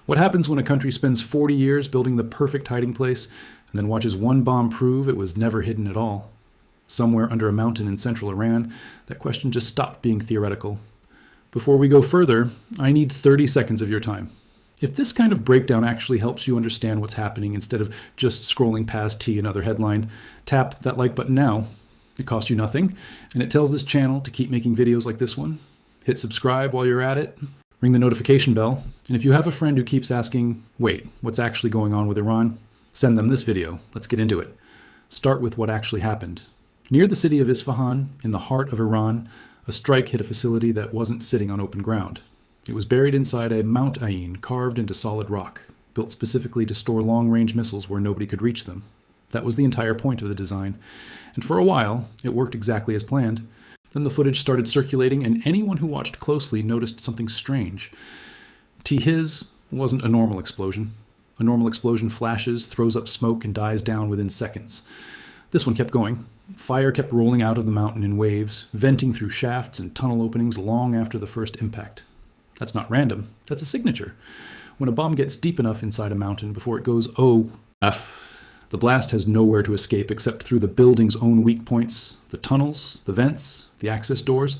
What happens when a country spends 40 years building the perfect hiding place and then watches one bomb prove it was never hidden at all? Somewhere under a mountain in central Iran, that question just stopped being theoretical. Before we go further, I need 30 seconds of your time. If this kind of breakdown actually helps you understand what's happening instead of just scrolling past T and other headline, tap that like button now. It costs you nothing, and it tells this channel to keep making videos like this one. Hit subscribe while you're at it. Ring the notification bell, and if you have a friend who keeps asking, wait, what's actually going on with Iran? Send them this video. Let's get into it. Start with what actually happened. Near the city of Isfahan, in the heart of Iran, a strike hit a facility that wasn't sitting on open ground. It was buried inside a Mount Ain carved into solid rock, built specifically to store long-range missiles where nobody could reach them. That was the entire point of the design, and for a while, it worked exactly as planned. Then the footage started circulating, and anyone who watched closely noticed something strange. His wasn't a normal explosion. A normal explosion flashes, throws up smoke, and dies down within seconds. This one kept going. Fire kept rolling out of the mountain in waves, venting through shafts and tunnel openings long after the first impact. That's not random. That's a signature. When a bomb gets deep enough inside a mountain before it goes OF, the blast has nowhere to escape except through the building's own weak points, the tunnels, the vents, the access doors.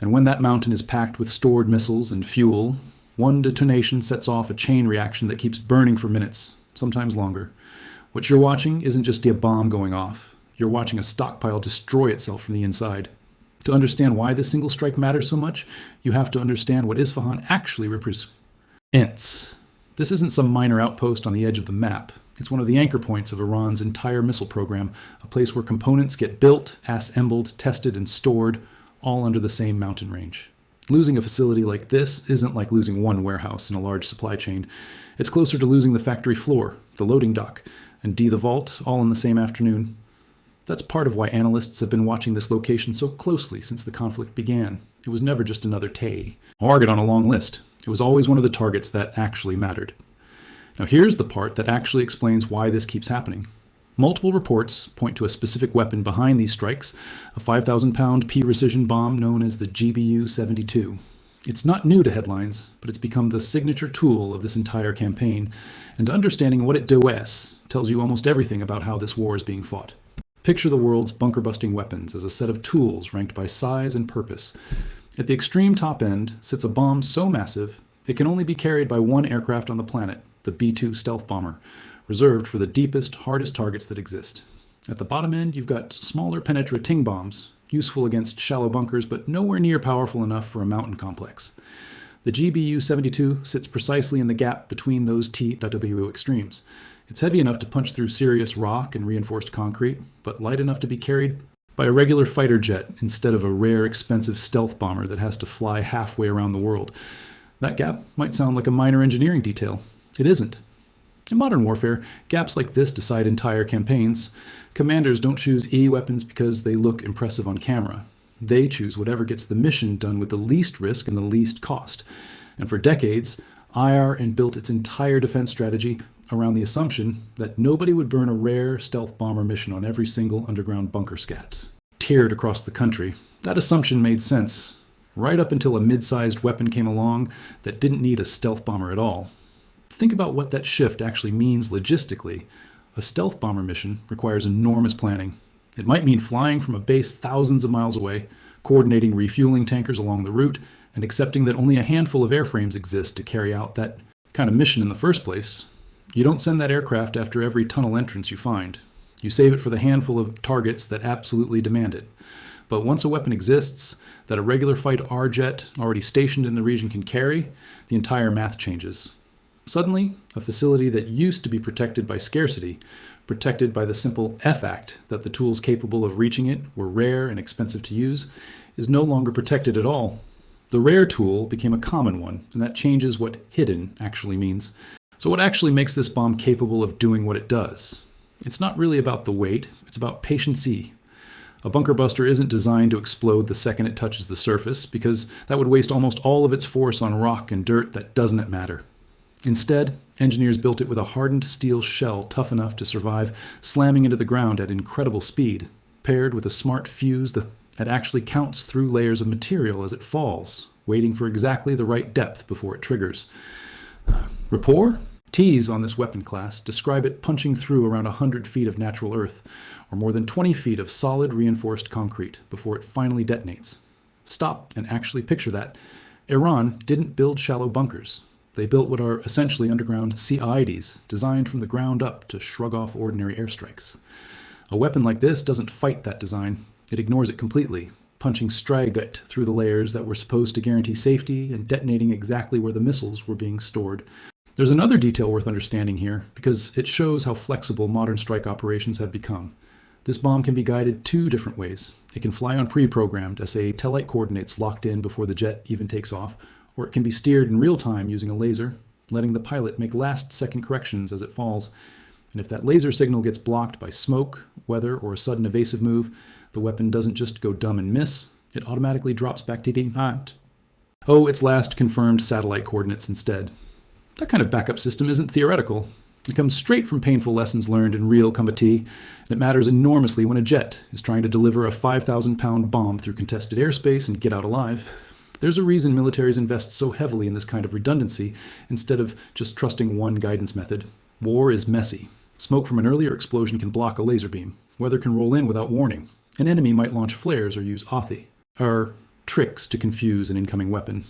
And when that mountain is packed with stored missiles and fuel, one detonation sets off a chain reaction that keeps burning for minutes, sometimes longer. What you're watching isn't just a bomb going off. You're watching a stockpile destroy itself from the inside. To understand why this single strike matters so much, you have to understand what Isfahan actually represents. This isn't some minor outpost on the edge of the map. It's one of the anchor points of Iran's entire missile program, a place where components get built, assembled, tested, and stored, all under the same mountain range. Losing a facility like this isn't like losing one warehouse in a large supply chain. It's closer to losing the factory floor, the loading dock, and the vault, all in the same afternoon. That's part of why analysts have been watching this location so closely since the conflict began. It was never just another target on a long list. It was always one of the targets that actually mattered. Now here's the part that actually explains why this keeps happening. Multiple reports point to a specific weapon behind these strikes, a 5,000-pound P-precision bomb known as the GBU-72. It's not new to headlines, but it's become the signature tool of this entire campaign, and understanding what it does tells you almost everything about how this war is being fought. Picture the world's bunker-busting weapons as a set of tools ranked by size and purpose. At the extreme top end sits a bomb so massive it can only be carried by one aircraft on the planet, the B-2 stealth bomber, reserved for the deepest, hardest targets that exist. At the bottom end, you've got smaller penetrating bombs, useful against shallow bunkers, but nowhere near powerful enough for a mountain complex. The GBU-72 sits precisely in the gap between those TW extremes. It's heavy enough to punch through serious rock and reinforced concrete, but light enough to be carried by a regular fighter jet instead of a rare, expensive stealth bomber that has to fly halfway around the world. That gap might sound like a minor engineering detail. It isn't. In modern warfare, gaps like this decide entire campaigns. Commanders don't choose E-weapons because they look impressive on camera. They choose whatever gets the mission done with the least risk and the least cost. And for decades, IR built its entire defense strategy around the assumption that nobody would burn a rare stealth bomber mission on every single underground bunker scat. Tiered across the country, that assumption made sense, right up until a mid-sized weapon came along that didn't need a stealth bomber at all. Think about what that shift actually means logistically. A stealth bomber mission requires enormous planning. It might mean flying from a base thousands of miles away, coordinating refueling tankers along the route, and accepting that only a handful of airframes exist to carry out that kind of mission in the first place. You don't send that aircraft after every tunnel entrance you find. You save it for the handful of targets that absolutely demand it. But once a weapon exists that a regular fight R-jet already stationed in the region can carry, the entire math changes. Suddenly, a facility that used to be protected by scarcity, protected by the simple fact that the tools capable of reaching it were rare and expensive to use, is no longer protected at all. The rare tool became a common one, and that changes what hidden actually means. So what actually makes this bomb capable of doing what it does? It's not really about the weight, it's about patience-y. A bunker buster isn't designed to explode the second it touches the surface, because that would waste almost all of its force on rock and dirt that doesn't matter. Instead, engineers built it with a hardened steel shell tough enough to survive slamming into the ground at incredible speed, paired with a smart fuse that actually counts through layers of material as it falls, waiting for exactly the right depth before it triggers. Rapport? T's on this weapon class describe it punching through around 100 feet of natural earth, or more than 20 feet of solid reinforced concrete, before it finally detonates. Stop and actually picture that. Iran didn't build shallow bunkers. They built what are essentially underground CIDs, designed from the ground up to shrug off ordinary airstrikes. A weapon like this doesn't fight that design. It ignores it completely, punching straight through the layers that were supposed to guarantee safety and detonating exactly where the missiles were being stored. There's another detail worth understanding here, because it shows how flexible modern strike operations have become. This bomb can be guided two different ways. It can fly on pre-programmed SA telite coordinates locked in before the jet even takes off, or it can be steered in real time using a laser, letting the pilot make last-second corrections as it falls. And if that laser signal gets blocked by smoke, weather, or a sudden evasive move, the weapon doesn't just go dumb and miss, it automatically drops back to its last confirmed satellite coordinates instead. That kind of backup system isn't theoretical. It comes straight from painful lessons learned in real combat, and it matters enormously when a jet is trying to deliver a 5,000-pound bomb through contested airspace and get out alive. There's a reason militaries invest so heavily in this kind of redundancy instead of just trusting one guidance method. War is messy. Smoke from an earlier explosion can block a laser beam. Weather can roll in without warning. An enemy might launch flares or use Othi, or tricks to confuse an incoming weapon.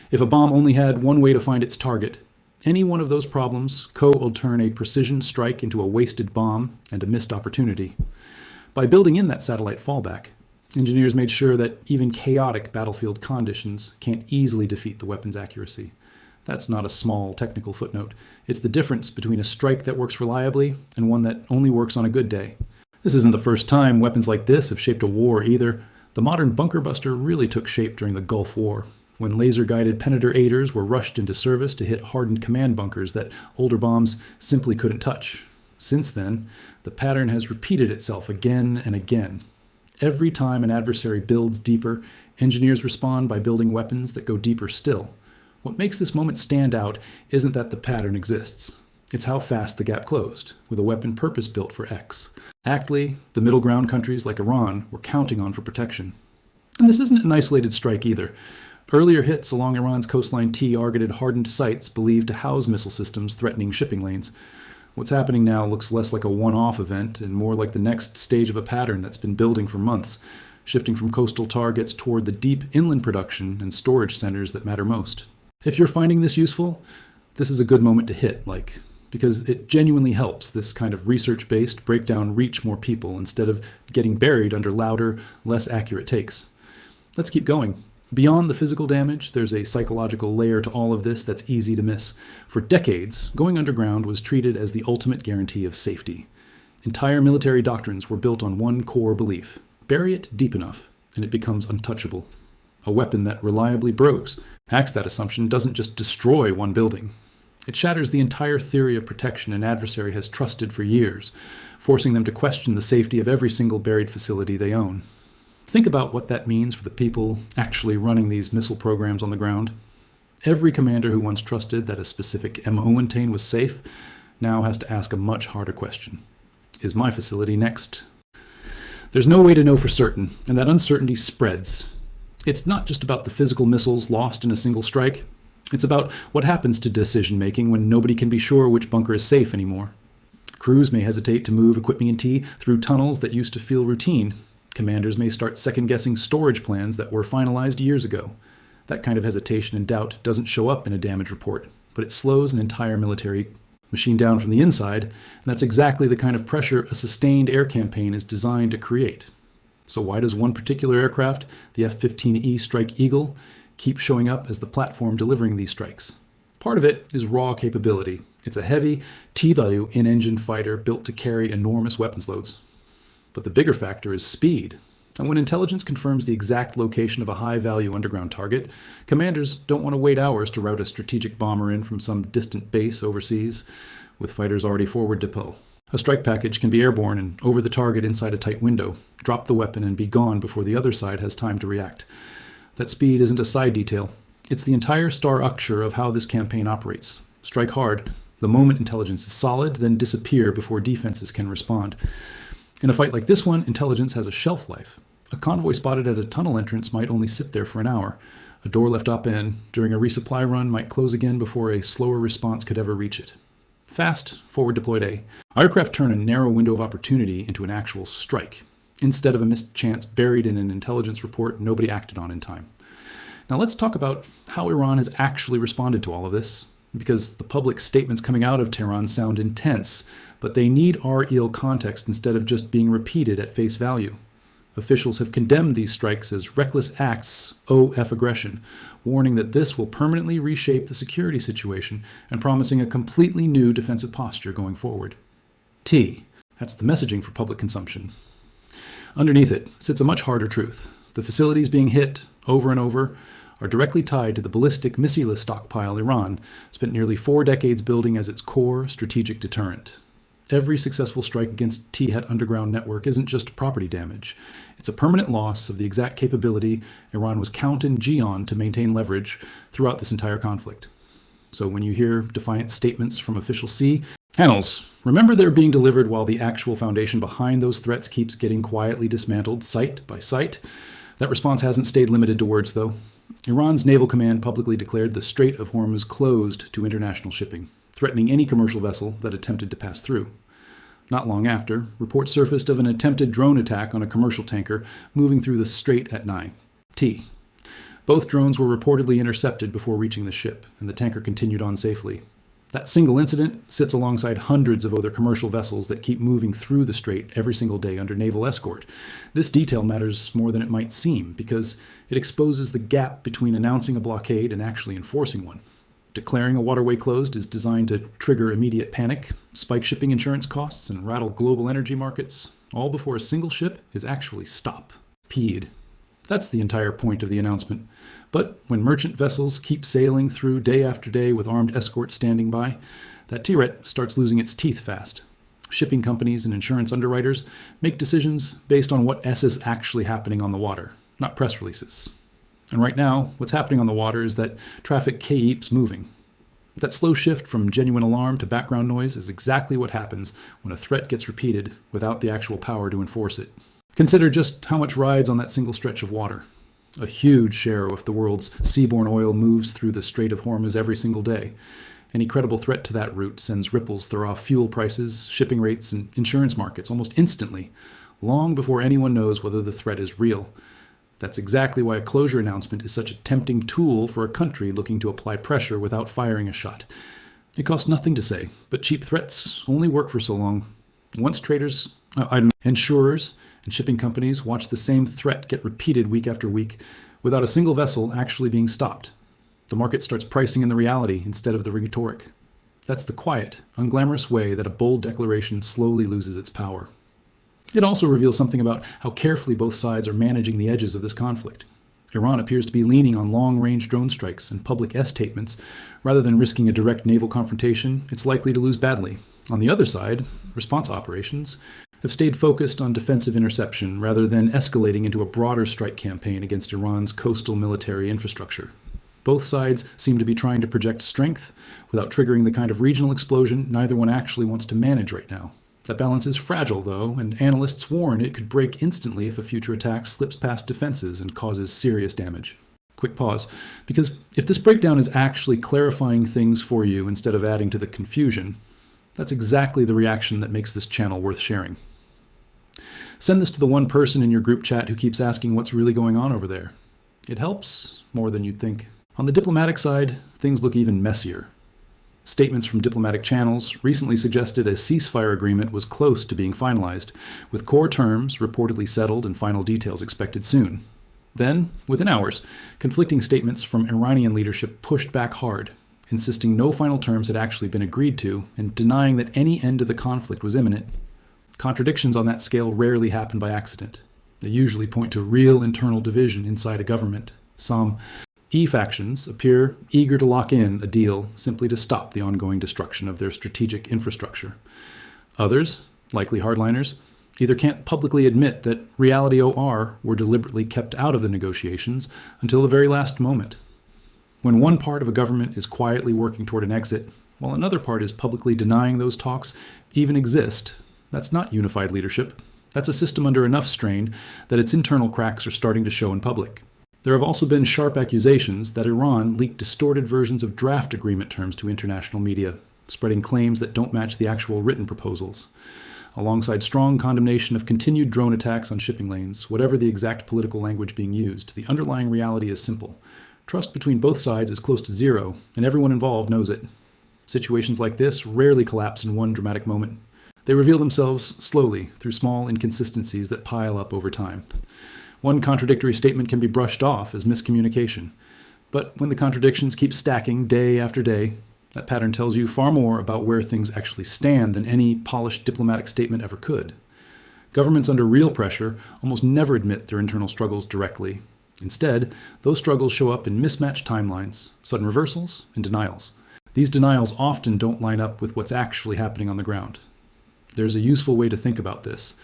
If a bomb only had one way to find its target, any one of those problems will turn a precision strike into a wasted bomb and a missed opportunity. By building in that satellite fallback, engineers made sure that even chaotic battlefield conditions can't easily defeat the weapon's accuracy. That's not a small technical footnote. It's the difference between a strike that works reliably and one that only works on a good day. This isn't the first time weapons like this have shaped a war either. The modern bunker buster really took shape during the Gulf War, when laser-guided penetrator-aiders were rushed into service to hit hardened command bunkers that older bombs simply couldn't touch. Since then, the pattern has repeated itself again and again. Every time an adversary builds deeper, engineers respond by building weapons that go deeper still. What makes this moment stand out isn't that the pattern exists. It's how fast the gap closed, with a weapon purpose-built for X. Aptly, the middle ground countries like Iran were counting on for protection. And this isn't an isolated strike either. Earlier hits along Iran's coastline targeted hardened sites believed to house missile systems threatening shipping lanes. What's happening now looks less like a one-off event and more like the next stage of a pattern that's been building for months, shifting from coastal targets toward the deep inland production and storage centers that matter most. If you're finding this useful, this is a good moment to hit like, because it genuinely helps this kind of research-based breakdown reach more people instead of getting buried under louder, less accurate takes. Let's keep going. Beyond the physical damage, there's a psychological layer to all of this that's easy to miss. For decades, going underground was treated as the ultimate guarantee of safety. Entire military doctrines were built on one core belief: bury it deep enough, and it becomes untouchable. A weapon that reliably hacks that assumption doesn't just destroy one building. It shatters the entire theory of protection an adversary has trusted for years, forcing them to question the safety of every single buried facility they own. Think about what that means for the people actually running these missile programs on the ground. Every commander who once trusted that a specific MO maintain was safe now has to ask a much harder question. Is my facility next? There's no way to know for certain, and that uncertainty spreads. It's not just about the physical missiles lost in a single strike. It's about what happens to decision-making when nobody can be sure which bunker is safe anymore. Crews may hesitate to move equipment through tunnels that used to feel routine. Commanders may start second-guessing storage plans that were finalized years ago. That kind of hesitation and doubt doesn't show up in a damage report, but it slows an entire military machine down from the inside, and that's exactly the kind of pressure a sustained air campaign is designed to create. So why does one particular aircraft, the F-15E Strike Eagle, keep showing up as the platform delivering these strikes? Part of it is raw capability. It's a heavy T-W in-engine fighter built to carry enormous weapons loads. But the bigger factor is speed. And when intelligence confirms the exact location of a high-value underground target, commanders don't want to wait hours to route a strategic bomber in from some distant base overseas, with fighters already forward depot. A strike package can be airborne and over the target inside a tight window, drop the weapon and be gone before the other side has time to react. That speed isn't a side detail. It's the entire structure of how this campaign operates. Strike hard. The moment intelligence is solid, then disappear before defenses can respond. In a fight like this one, intelligence has a shelf life. A convoy spotted at a tunnel entrance might only sit there for an hour. A door left open during a resupply run might close again before a slower response could ever reach it. Fast, forward deployed A. Aircraft turn a narrow window of opportunity into an actual strike, instead of a missed chance buried in an intelligence report nobody acted on in time. Now let's talk about how Iran has actually responded to all of this, because the public statements coming out of Tehran sound intense, but they need our ill context instead of just being repeated at face value. Officials have condemned these strikes as reckless acts, OF aggression, warning that this will permanently reshape the security situation and promising a completely new defensive posture going forward. T. That's the messaging for public consumption. Underneath it sits a much harder truth. The facilities being hit over and over are directly tied to the ballistic missile stockpile Iran spent nearly 4 decades building as its core strategic deterrent. Every successful strike against T-Het underground network isn't just property damage. It's a permanent loss of the exact capability Iran was counting G on to maintain leverage throughout this entire conflict. So when you hear defiant statements from official C, Annals, remember they're being delivered while the actual foundation behind those threats keeps getting quietly dismantled site by site. That response hasn't stayed limited to words, though. Iran's naval command publicly declared the Strait of Hormuz closed to international shipping, threatening any commercial vessel that attempted to pass through. Not long after, reports surfaced of an attempted drone attack on a commercial tanker moving through the strait at night. T. Both drones were reportedly intercepted before reaching the ship, and the tanker continued on safely. That single incident sits alongside hundreds of other commercial vessels that keep moving through the strait every single day under naval escort. This detail matters more than it might seem, because it exposes the gap between announcing a blockade and actually enforcing one. Declaring a waterway closed is designed to trigger immediate panic, spike shipping insurance costs, and rattle global energy markets, all before a single ship is actually PE'd. That's the entire point of the announcement. But when merchant vessels keep sailing through day after day with armed escorts standing by, that TRET starts losing its teeth fast. Shipping companies and insurance underwriters make decisions based on what is actually happening on the water, not press releases. And right now, what's happening on the water is that traffic keeps moving. That slow shift from genuine alarm to background noise is exactly what happens when a threat gets repeated without the actual power to enforce it. Consider just how much rides on that single stretch of water. A huge share of the world's seaborne oil moves through the Strait of Hormuz every single day. Any credible threat to that route sends ripples through fuel prices, shipping rates, and insurance markets almost instantly, long before anyone knows whether the threat is real. That's exactly why a closure announcement is such a tempting tool for a country looking to apply pressure without firing a shot. It costs nothing to say, but cheap threats only work for so long. Once insurers, and shipping companies watch the same threat get repeated week after week without a single vessel actually being stopped, the market starts pricing in the reality instead of the rhetoric. That's the quiet, unglamorous way that a bold declaration slowly loses its power. It also reveals something about how carefully both sides are managing the edges of this conflict. Iran appears to be leaning on long-range drone strikes and public statements. Rather than risking a direct naval confrontation, it's likely to lose badly. On the other side, response operations have stayed focused on defensive interception rather than escalating into a broader strike campaign against Iran's coastal military infrastructure. Both sides seem to be trying to project strength without triggering the kind of regional explosion neither one actually wants to manage right now. That balance is fragile, though, and analysts warn it could break instantly if a future attack slips past defenses and causes serious damage. Quick pause, because if this breakdown is actually clarifying things for you instead of adding to the confusion, that's exactly the reaction that makes this channel worth sharing. Send this to the one person in your group chat who keeps asking what's really going on over there. It helps more than you'd think. On the diplomatic side, things look even messier. Statements from diplomatic channels recently suggested a ceasefire agreement was close to being finalized, with core terms reportedly settled and final details expected soon. Then, within hours, conflicting statements from Iranian leadership pushed back hard, insisting no final terms had actually been agreed to and denying that any end to the conflict was imminent. Contradictions on that scale rarely happen by accident. They usually point to real internal division inside a government. Some E-factions appear eager to lock in a deal simply to stop the ongoing destruction of their strategic infrastructure. Others, likely hardliners, either can't publicly admit that reality OR were deliberately kept out of the negotiations until the very last moment. When one part of a government is quietly working toward an exit, while another part is publicly denying those talks even exist, that's not unified leadership. That's a system under enough strain that its internal cracks are starting to show in public. There have also been sharp accusations that Iran leaked distorted versions of draft agreement terms to international media, spreading claims that don't match the actual written proposals. Alongside strong condemnation of continued drone attacks on shipping lanes, whatever the exact political language being used, the underlying reality is simple. Trust between both sides is close to zero, and everyone involved knows it. Situations like this rarely collapse in one dramatic moment. They reveal themselves slowly through small inconsistencies that pile up over time. One contradictory statement can be brushed off as miscommunication, but when the contradictions keep stacking day after day, that pattern tells you far more about where things actually stand than any polished diplomatic statement ever could. Governments under real pressure almost never admit their internal struggles directly. Instead, those struggles show up in mismatched timelines, sudden reversals, and denials. These denials often don't line up with what's actually happening on the ground. There's a useful way to think about this.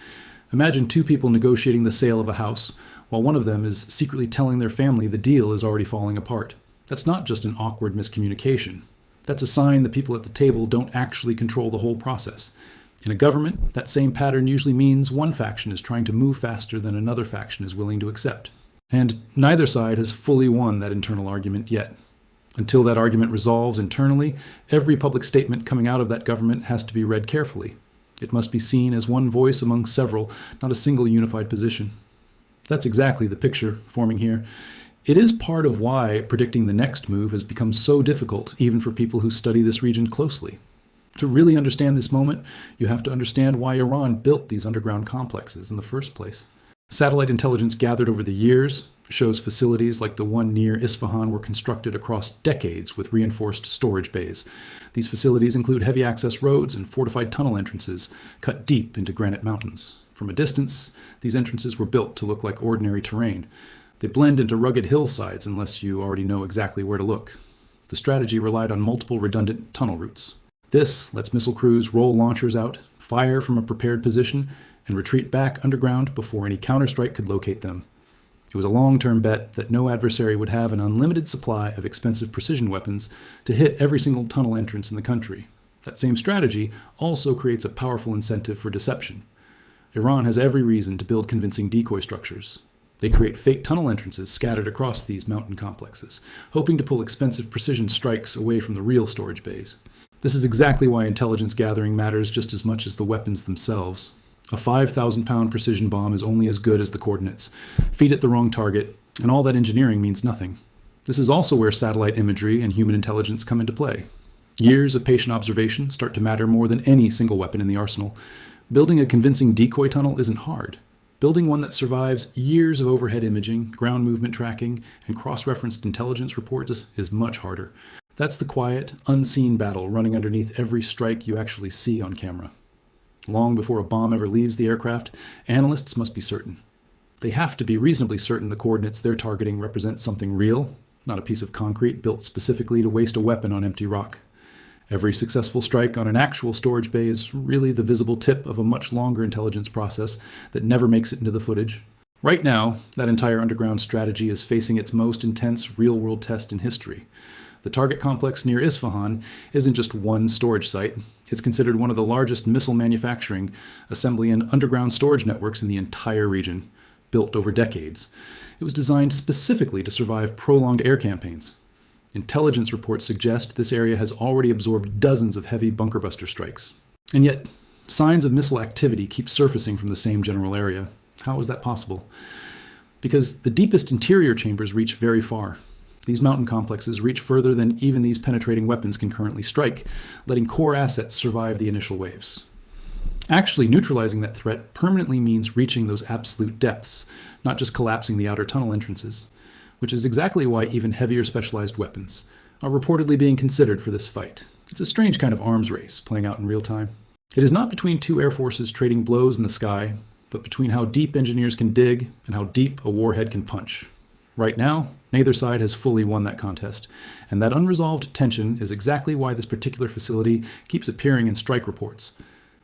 Imagine two people negotiating the sale of a house, while one of them is secretly telling their family the deal is already falling apart. That's not just an awkward miscommunication. That's a sign the people at the table don't actually control the whole process. In a government, that same pattern usually means one faction is trying to move faster than another faction is willing to accept. And neither side has fully won that internal argument yet. Until that argument resolves internally, every public statement coming out of that government has to be read carefully. It must be seen as one voice among several, not a single unified position. That's exactly the picture forming here. It is part of why predicting the next move has become so difficult, even for people who study this region closely. To really understand this moment, you have to understand why Iran built these underground complexes in the first place. Satellite intelligence gathered over the years shows facilities like the one near Isfahan were constructed across decades with reinforced storage bays. These facilities include heavy access roads and fortified tunnel entrances cut deep into granite mountains. From a distance, these entrances were built to look like ordinary terrain. They blend into rugged hillsides unless you already know exactly where to look. The strategy relied on multiple redundant tunnel routes. This lets missile crews roll launchers out, fire from a prepared position, and retreat back underground before any counterstrike could locate them. It was a long-term bet that no adversary would have an unlimited supply of expensive precision weapons to hit every single tunnel entrance in the country. That same strategy also creates a powerful incentive for deception. Iran has every reason to build convincing decoy structures. They create fake tunnel entrances scattered across these mountain complexes, hoping to pull expensive precision strikes away from the real storage bays. This is exactly why intelligence gathering matters just as much as the weapons themselves. A 5,000-pound precision bomb is only as good as the coordinates. Feed it the wrong target, and all that engineering means nothing. This is also where satellite imagery and human intelligence come into play. Years of patient observation start to matter more than any single weapon in the arsenal. Building a convincing decoy tunnel isn't hard. Building one that survives years of overhead imaging, ground movement tracking, and cross-referenced intelligence reports is much harder. That's the quiet, unseen battle running underneath every strike you actually see on camera. Long before a bomb ever leaves the aircraft, analysts must be certain. They have to be reasonably certain the coordinates they're targeting represent something real, not a piece of concrete built specifically to waste a weapon on empty rock. Every successful strike on an actual storage bay is really the visible tip of a much longer intelligence process that never makes it into the footage. Right now, that entire underground strategy is facing its most intense real-world test in history. The target complex near Isfahan isn't just one storage site. It's considered one of the largest missile manufacturing, assembly, and underground storage networks in the entire region, built over decades. It was designed specifically to survive prolonged air campaigns. Intelligence reports suggest this area has already absorbed dozens of heavy bunker buster strikes. And yet, signs of missile activity keep surfacing from the same general area. How is that possible? Because the deepest interior chambers reach very far. These mountain complexes reach further than even these penetrating weapons can currently strike, letting core assets survive the initial waves. Actually neutralizing that threat permanently means reaching those absolute depths, not just collapsing the outer tunnel entrances, which is exactly why even heavier specialized weapons are reportedly being considered for this fight. It's a strange kind of arms race playing out in real time. It is not between two air forces trading blows in the sky, but between how deep engineers can dig and how deep a warhead can punch. Right now, neither side has fully won that contest, and that unresolved tension is exactly why this particular facility keeps appearing in strike reports.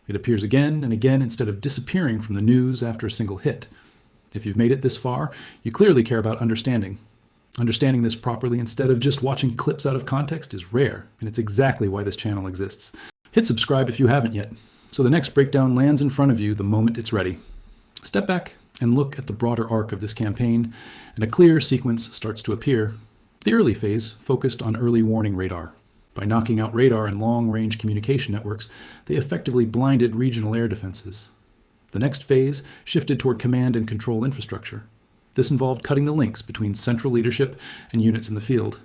It appears again and again instead of disappearing from the news after a single hit. If you've made it this far, you clearly care about understanding. Understanding this properly instead of just watching clips out of context is rare, and it's exactly why this channel exists. Hit subscribe if you haven't yet, so the next breakdown lands in front of you the moment it's ready. Step back and look at the broader arc of this campaign, and a clear sequence starts to appear. The early phase focused on early warning radar. By knocking out radar and long-range communication networks, they effectively blinded regional air defenses. The next phase shifted toward command and control infrastructure. This involved cutting the links between central leadership and units in the field.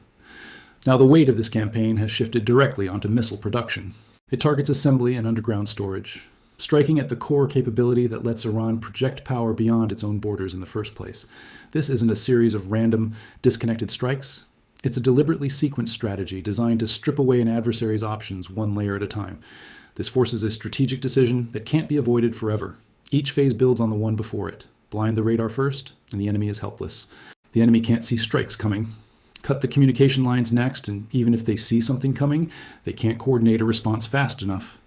Now the weight of this campaign has shifted directly onto missile production. It targets assembly and underground storage, striking at the core capability that lets Iran project power beyond its own borders in the first place. This isn't a series of random, disconnected strikes. It's a deliberately sequenced strategy designed to strip away an adversary's options one layer at a time. This forces a strategic decision that can't be avoided forever. Each phase builds on the one before it. Blind the radar first, and the enemy is helpless. The enemy can't see strikes coming. Cut the communication lines next, and even if they see something coming, they can't coordinate a response fast enough.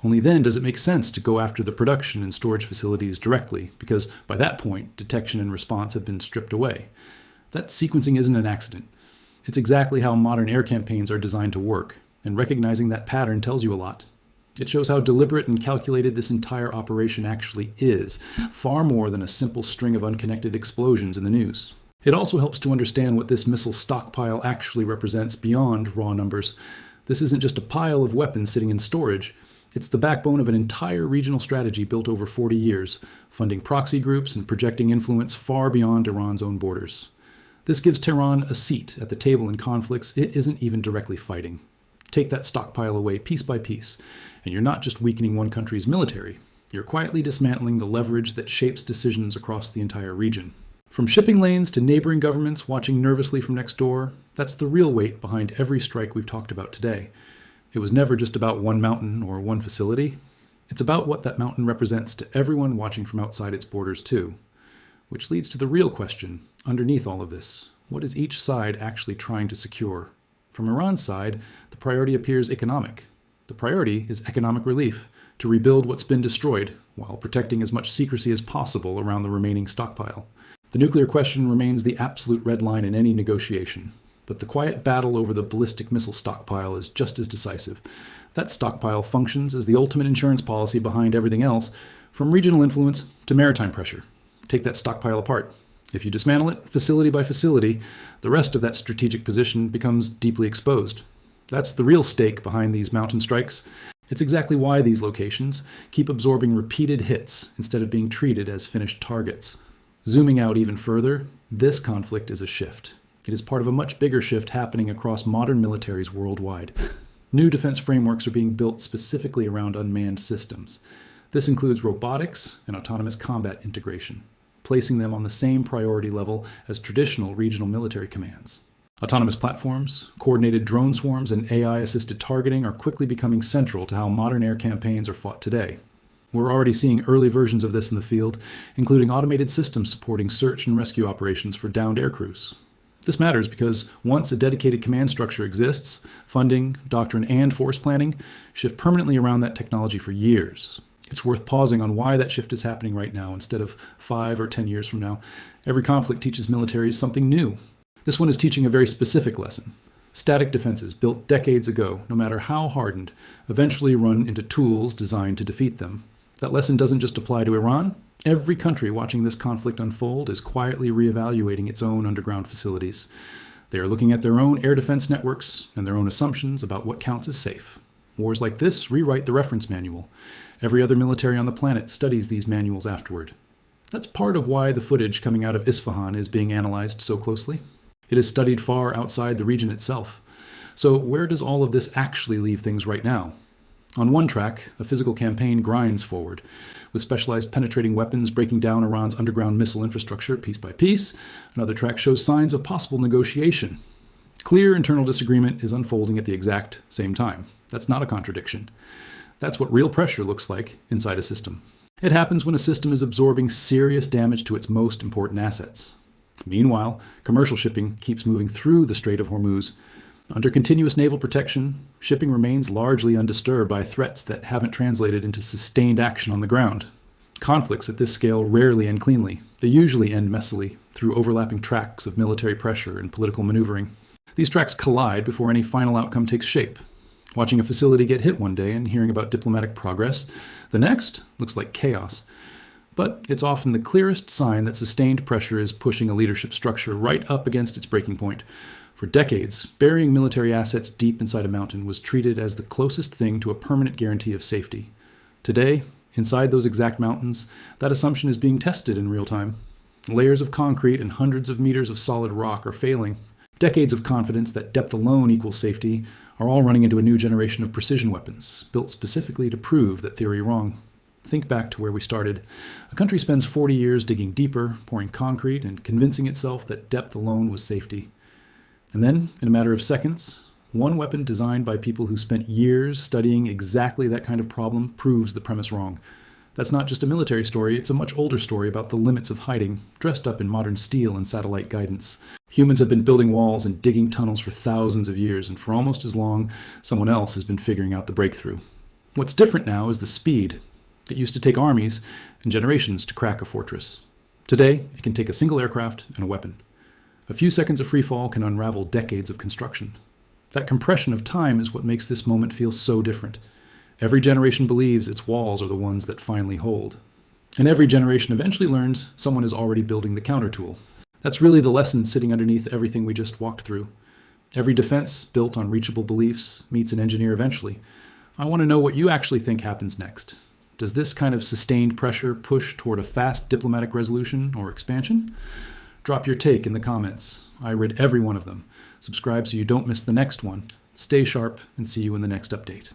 Only then does it make sense to go after the production and storage facilities directly, because by that point, detection and response have been stripped away. That sequencing isn't an accident. It's exactly how modern air campaigns are designed to work, and recognizing that pattern tells you a lot. It shows how deliberate and calculated this entire operation actually is, far more than a simple string of unconnected explosions in the news. It also helps to understand what this missile stockpile actually represents beyond raw numbers. This isn't just a pile of weapons sitting in storage. It's the backbone of an entire regional strategy built over 40 years, funding proxy groups and projecting influence far beyond Iran's own borders. This gives Tehran a seat at the table in conflicts it isn't even directly fighting. Take that stockpile away piece by piece, and you're not just weakening one country's military, you're quietly dismantling the leverage that shapes decisions across the entire region. From shipping lanes to neighboring governments watching nervously from next door, that's the real weight behind every strike we've talked about today. It was never just about one mountain or one facility. It's about what that mountain represents to everyone watching from outside its borders too. Which leads to the real question underneath all of this. What is each side actually trying to secure? From Iran's side, the priority appears economic. The priority is economic relief, to rebuild what's been destroyed, while protecting as much secrecy as possible around the remaining stockpile. The nuclear question remains the absolute red line in any negotiation, but the quiet battle over the ballistic missile stockpile is just as decisive. That stockpile functions as the ultimate insurance policy behind everything else, from regional influence to maritime pressure. Take that stockpile apart. If you dismantle it, facility by facility, the rest of that strategic position becomes deeply exposed. That's the real stake behind these mountain strikes. It's exactly why these locations keep absorbing repeated hits instead of being treated as finished targets. Zooming out even further, this conflict is a shift. It is part of a much bigger shift happening across modern militaries worldwide. New defense frameworks are being built specifically around unmanned systems. This includes robotics and autonomous combat integration, placing them on the same priority level as traditional regional military commands. Autonomous platforms, coordinated drone swarms, and AI-assisted targeting are quickly becoming central to how modern air campaigns are fought today. We're already seeing early versions of this in the field, including automated systems supporting search and rescue operations for downed air crews. This matters because once a dedicated command structure exists, funding, doctrine, and force planning shift permanently around that technology for years. It's worth pausing on why that shift is happening right now instead of 5 or 10 years from now. Every conflict teaches militaries something new. This one is teaching a very specific lesson. Static defenses built decades ago, no matter how hardened, eventually run into tools designed to defeat them. That lesson doesn't just apply to Iran. Every country watching this conflict unfold is quietly reevaluating its own underground facilities. They are looking at their own air defense networks and their own assumptions about what counts as safe. Wars like this rewrite the reference manual. Every other military on the planet studies these manuals afterward. That's part of why the footage coming out of Isfahan is being analyzed so closely. It is studied far outside the region itself. So where does all of this actually leave things right now? On one track, a physical campaign grinds forward, with specialized penetrating weapons breaking down Iran's underground missile infrastructure piece by piece. Another track shows signs of possible negotiation. Clear internal disagreement is unfolding at the exact same time. That's not a contradiction. That's what real pressure looks like inside a system. It happens when a system is absorbing serious damage to its most important assets. Meanwhile, commercial shipping keeps moving through the Strait of Hormuz. Under continuous naval protection, shipping remains largely undisturbed by threats that haven't translated into sustained action on the ground. Conflicts at this scale rarely end cleanly. They usually end messily, through overlapping tracks of military pressure and political maneuvering. These tracks collide before any final outcome takes shape. Watching a facility get hit one day and hearing about diplomatic progress, the next looks like chaos. But it's often the clearest sign that sustained pressure is pushing a leadership structure right up against its breaking point. For decades, burying military assets deep inside a mountain was treated as the closest thing to a permanent guarantee of safety. Today, inside those exact mountains, that assumption is being tested in real time. Layers of concrete and hundreds of meters of solid rock are failing. Decades of confidence that depth alone equals safety are all running into a new generation of precision weapons, built specifically to prove that theory wrong. Think back to where we started. A country spends 40 years digging deeper, pouring concrete, and convincing itself that depth alone was safety. And then, in a matter of seconds, one weapon designed by people who spent years studying exactly that kind of problem proves the premise wrong. That's not just a military story, it's a much older story about the limits of hiding, dressed up in modern steel and satellite guidance. Humans have been building walls and digging tunnels for thousands of years, and for almost as long, someone else has been figuring out the breakthrough. What's different now is the speed. It used to take armies and generations to crack a fortress. Today, it can take a single aircraft and a weapon. A few seconds of free fall can unravel decades of construction. That compression of time is what makes this moment feel so different. Every generation believes its walls are the ones that finally hold. And every generation eventually learns someone is already building the counter-tool. That's really the lesson sitting underneath everything we just walked through. Every defense built on reachable beliefs meets an engineer eventually. I want to know what you actually think happens next. Does this kind of sustained pressure push toward a fast diplomatic resolution or expansion? Drop your take in the comments. I read every one of them. Subscribe so you don't miss the next one. Stay sharp, and see you in the next update.